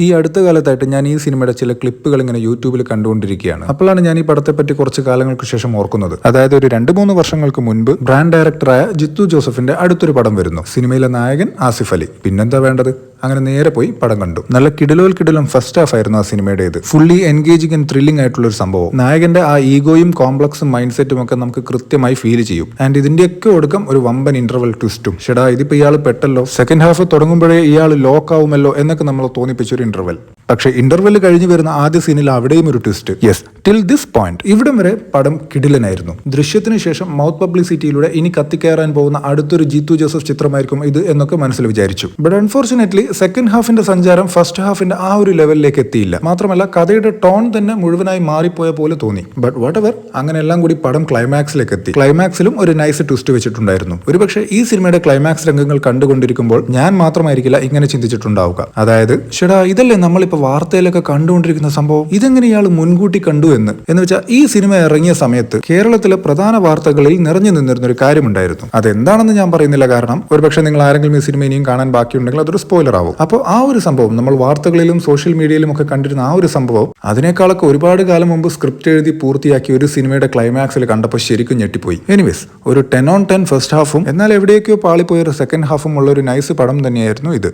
ഈ അടുത്ത കാലത്തായിട്ട് ഞാൻ ഈ സിനിമയുടെ ചില ക്ലിപ്പുകൾ ഇങ്ങനെ യൂട്യൂബിൽ കണ്ടുകൊണ്ടിരിക്കുകയാണ്. അപ്പോഴാണ് ഞാൻ ഈ പടത്തെപ്പറ്റി കുറച്ച് കാലങ്ങൾക്ക് ശേഷം ഓർക്കുന്നത്. അതായത് ഒരു 2-3 വർഷങ്ങൾക്ക് മുൻപ് ബ്രാൻഡ് ഡയറക്ടറായ ജിത്തു ജോസഫിന്റെ അടുത്തൊരു പടം വരുന്നു. സിനിമയിലെ നായകൻ ആസിഫ് അലി. പിന്നെന്താ വേണ്ടത്? അങ്ങനെ നേരെ പോയി പടം കണ്ടു. നല്ല കിടിലം ഫസ്റ്റ് ഹാഫ് ആയിരുന്നു ആ സിനിമയുടേത്. ഫുള്ളി എൻഗേജിംഗ് ആൻഡ് ത്രില്ലിംഗ് ആയിട്ടുള്ള ഒരു സംഭവം. നായകന്റെ ആ ഈഗോയും കോംപ്ലക്സും മൈൻഡ് സെറ്റും ഒക്കെ നമുക്ക് കൃത്യമായി ഫീൽ ചെയ്യും. ആൻഡ് ഇതിന്റെയൊക്കെ ഒടുക്കം ഒരു വമ്പൻ ഇന്റർവൽ ട്വിസ്റ്റും. ഷെടാ ഇതിപ്പോ ഇയാൾ പെട്ടല്ലോ, സെക്കൻഡ് ഹാഫ് തുടങ്ങുമ്പോഴേ ഇയാൾ ലോക്ക് ആവുമല്ലോ എന്നൊക്കെ നമ്മൾ തോന്നിപ്പിച്ചൊരു ഇന്റർവെൽ. പക്ഷേ ഇന്റർവെൽ കഴിഞ്ഞു വരുന്ന ആദ്യ സീനിൽ അവിടെയും ഒരു twist. Yes, till this point ഇവിടം വരെ പടം കിടിലനായിരുന്നു. ദൃശ്യത്തിന് ശേഷം മൗത്ത് പബ്ലിസിറ്റിയിലൂടെ ഇനി കത്തിക്കയറാൻ പോകുന്ന അടുത്തൊരു ജിത്തു ജോസഫ് ചിത്രമായിരിക്കും ഇത് എന്നൊക്കെ മനസ്സിൽ വിചാരിച്ചു. ബട്ട് അൺഫോർച്ചുനേറ്റ്ലി സെക്കൻഡ് ഹാഫിന്റെ സഞ്ചാരം ഫസ്റ്റ് ഹാഫിന്റെ ആ ഒരു ലെവലിലേക്ക് എത്തിയില്ല. മാത്രമല്ല കഥയുടെ ടോൺ തന്നെ മുഴുവനായി മാറിപ്പോയ പോലെ തോന്നി. ബട്ട് വാട്ട് എവർ, അങ്ങനെ എല്ലാം കൂടി പടം ക്ലൈമാക്സിലേക്ക് എത്തി. ക്ലൈമാക്സിലും ഒരു നൈസ് ട്വിസ്റ്റ് വെച്ചിട്ടുണ്ടായിരുന്നു. ഒരുപക്ഷെ ഈ സിനിമയുടെ ക്ലൈമാക്സ് രംഗങ്ങൾ കണ്ടുകൊണ്ടിരിക്കുമ്പോൾ ഞാൻ മാത്രമായിരിക്കില്ല ഇങ്ങനെ ചിന്തിച്ചിട്ടുണ്ടാവുക. അതായത് ഷെടാ ഇതല്ലേ നമ്മളിപ്പോ വാർത്തയിലൊക്കെ കണ്ടുകൊണ്ടിരിക്കുന്ന സംഭവം, ഇതെങ്ങനെ ഇയാൾ മുൻകൂട്ടി കണ്ടു എന്ന് വെച്ചാൽ ഈ സിനിമ ഇറങ്ങിയ സമയത്ത് കേരളത്തിലെ പ്രധാന വാർത്തകളിൽ നിറഞ്ഞു നിന്നിരുന്ന ഒരു കാര്യമുണ്ടായിരുന്നു. അതെന്താണെന്ന് ഞാൻ പറയുന്നില്ല, കാരണം ഒരുപക്ഷെ നിങ്ങൾ ആരെങ്കിലും ഈ സിനിമ ഇനിയും കാണാൻ ബാക്കിയുണ്ടെങ്കിൽ അതൊരു സ്പോയിലർ ആവും. അപ്പോൾ ആ ഒരു സംഭവം നമ്മൾ വാർത്തകളിലും സോഷ്യൽ മീഡിയയിലും ഒക്കെ കണ്ടിരുന്ന ആ ഒരു സംഭവം അതിനേക്കാളൊക്കെ ഒരുപാട് കാലം മുമ്പ് സ്ക്രിപ്റ്റ് എഴുതി പൂർത്തിയാക്കിയ ഒരു സിനിമയുടെ ക്ലൈമാക്സിൽ കണ്ടപ്പോൾ ശരിക്കും ഞെട്ടിപ്പോയി. എനിവേസ്, ഒരു 10 on 10 ഫസ്റ്റ് ഹാഫും എന്നാൽ എവിടേക്കോ പാളിപ്പോയ ഒരു സെക്കൻഡ് ഹാഫും ഉള്ള ഒരു നൈസ് പടം തന്നെയായിരുന്നു ഇത്.